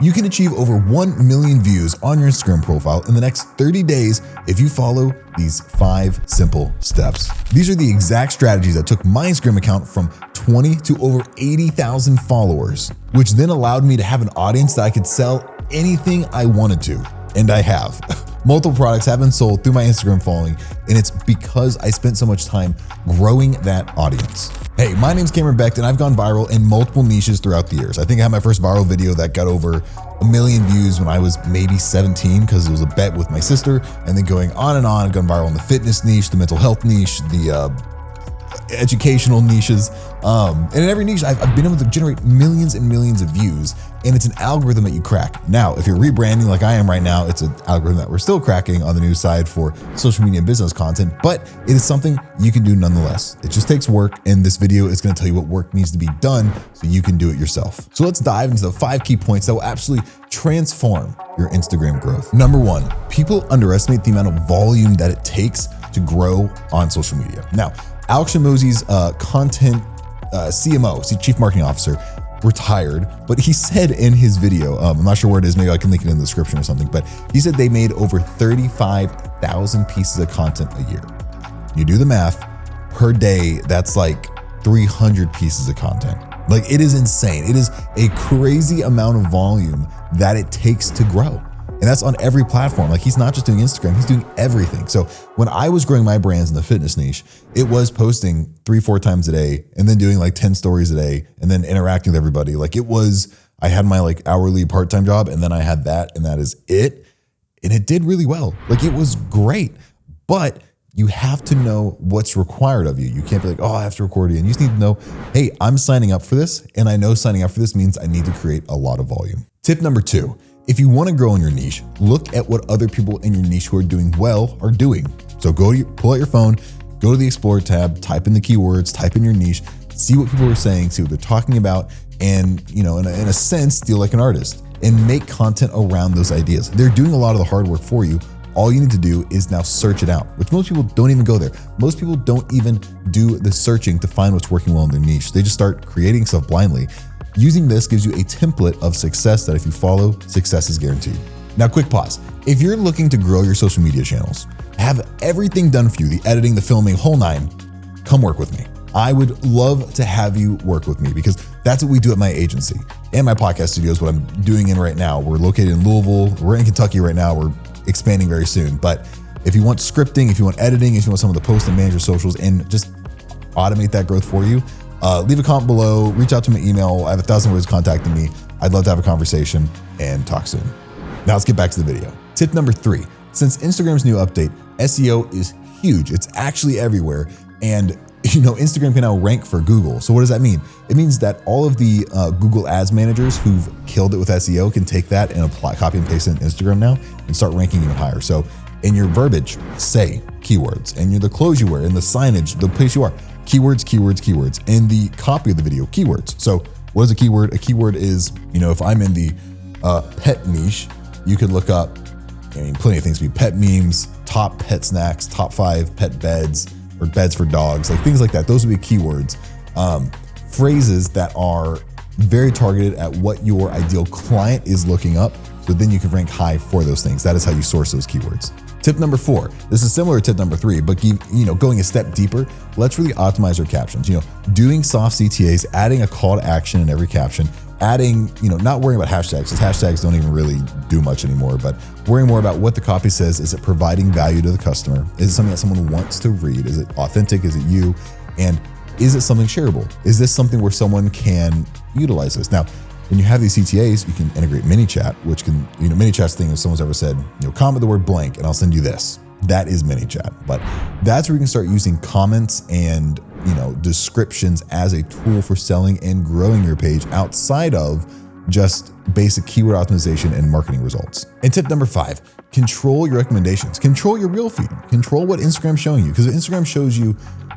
You can achieve over 1 million views on your Instagram profile in the next 30 days if you follow these 5 simple steps. These are the exact strategies that took my Instagram account from 20 to over 80,000 followers, which then allowed me to have an audience that I could sell anything I wanted to. And I have. Multiple products have been sold through my Instagram following, and it's because I spent so much time growing that audience. Hey, my name's Becht, and I've gone viral in multiple niches throughout the years. I think I had my first viral video that got over 1 million views when I was maybe 17 because it was a bet with my sister, and then going on and on. I've gone viral in the fitness niche, the mental health niche, the educational niches. And in every niche, I've been able to generate millions and millions of views, and it's an algorithm that you crack. Now, if you're rebranding like I am right now, it's an algorithm that we're still cracking on the new side for social media and business content, but it is something you can do nonetheless. It just takes work, and this video is gonna tell you what work needs to be done so you can do it yourself. So let's dive into the 5 key points that will absolutely transform your Instagram growth. Number 1, people underestimate the amount of volume that it takes to grow on social media. Now, Hormozi's content CMO, Chief Marketing Officer, retired, but he said in his video, I'm not sure where it is, maybe I can link it in the description or something, but he said they made over 35,000 pieces of content a year. You do the math, per day, that's like 300 pieces of content. Like, it is insane. It is a crazy amount of volume that it takes to grow. And that's on every platform. Like, he's not just doing Instagram, he's doing everything. So when I was growing my brands in the fitness niche, it was posting 3-4 times a day and then doing like 10 stories a day and then interacting with everybody. Like, it was, I had my like hourly part-time job, and then I had that, and that is it. And it did really well. Like, it was great, but you have to know what's required of you. You can't be like, oh, I have to record it. And you just need to know, hey, I'm signing up for this, and I know signing up for this means I need to create a lot of volume. Tip number 2, if you want to grow in your niche, look at what other people in your niche who are doing well are doing. So pull out your phone, go to the Explore tab, type in the keywords, type in your niche, see what people are saying, see what they're talking about, and in a sense, feel like an artist and make content around those ideas. They're doing a lot of the hard work for you. All you need to do is now search it out, which most people don't even go there. Most people don't even do the searching to find what's working well in their niche. They just start creating stuff blindly. Using this gives you a template of success that if you follow, success is guaranteed. Now, quick pause. If you're looking to grow your social media channels, have everything done for you, the editing, the filming, whole 9, come work with me. I would love to have you work with me because that's what we do at my agency and my podcast studio is what I'm doing in right now. We're located in Louisville. We're in Kentucky right now. We're expanding very soon. But if you want scripting, if you want editing, if you want someone to post and manage your socials and just automate that growth for you, leave a comment below, reach out to my email. I have 1,000 ways of contacting me. I'd love to have a conversation and talk soon. Now let's get back to the video. Tip number 3, since Instagram's new update, SEO is huge. It's actually everywhere. And Instagram can now rank for Google. So what does that mean? It means that all of the Google Ads managers who've killed it with SEO can take that and copy and paste it in Instagram now and start ranking even higher. So in your verbiage, say keywords, and the clothes you wear, and the signage, the place you are, keywords, keywords, keywords, and the copy of the video, keywords. So what is a keyword? A keyword is, if I'm in the pet niche, you could look up, plenty of things, be pet memes, top pet snacks, top 5 pet beds, or beds for dogs, like things like that. Those would be keywords. Phrases that are very targeted at what your ideal client is looking up. So then you can rank high for those things. That is how you source those keywords. Tip number 4, this is similar to tip number 3, but going a step deeper, let's really optimize our captions. Doing soft CTAs, adding a call to action in every caption, adding, not worrying about hashtags, because hashtags don't even really do much anymore, but worrying more about what the copy says. Is it providing value to the customer? Is it something that someone wants to read? Is it authentic? Is it you? And is it something shareable? Is this something where someone can utilize this? Now, when you have these CTAs, you can integrate Minechat, which can, Minechat's thing, if someone's ever said, comment the word blank and I'll send you this. That is Minechat. But that's where you can start using comments and, descriptions as a tool for selling and growing your page outside of just basic keyword optimization and marketing results. And tip number 5, control your recommendations. Control your reel feed. Control what Instagram's showing you. Because if Instagram shows you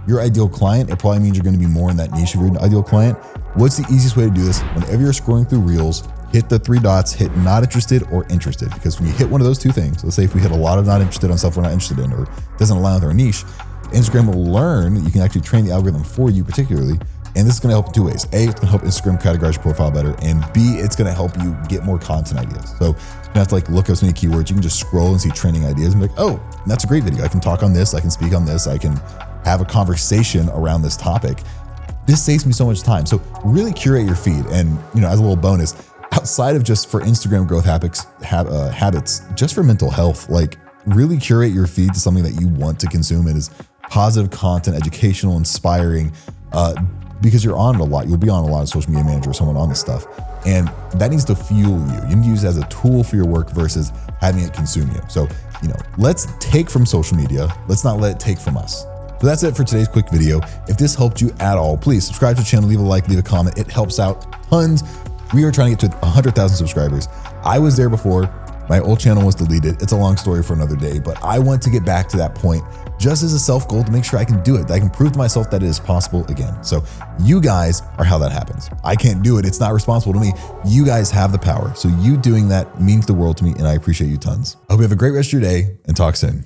your ideal client, it probably means you're going to be more in that niche of your ideal client. What's the easiest way to do this? Whenever you're scrolling through reels, hit the 3 dots, hit not interested or interested. Because when you hit one of those 2 things, let's say if we hit a lot of not interested on stuff we're not interested in or doesn't align with our niche, Instagram will learn, you can actually train the algorithm for you particularly And this is going to help in 2 ways. A, it's going to help Instagram categorize your profile better. And B, it's going to help you get more content ideas. So you don't have to like look up so many keywords. You can just scroll and see trending ideas and be like, oh, that's a great video. I can talk on this. I can speak on this. I can have a conversation around this topic. This saves me so much time. So really curate your feed. And as a little bonus, outside of just for Instagram growth habits, just for mental health, like really curate your feed to something that you want to consume. It is positive content, educational, inspiring, because you're on it a lot. You'll be on a lot of social media manager or someone on this stuff. And that needs to fuel you. You need to use it as a tool for your work versus having it consume you. So, let's take from social media. Let's not let it take from us. So that's it for today's quick video. If this helped you at all, please subscribe to the channel, leave a like, leave a comment. It helps out tons. We are trying to get to 100,000 subscribers. I was there before. My old channel was deleted. It's a long story for another day, but I want to get back to that point just as a self goal to make sure I can do it. That I can prove to myself that it is possible again. So you guys are how that happens. I can't do it. It's not responsible to me. You guys have the power. So you doing that means the world to me, and I appreciate you tons. I hope you have a great rest of your day, and talk soon.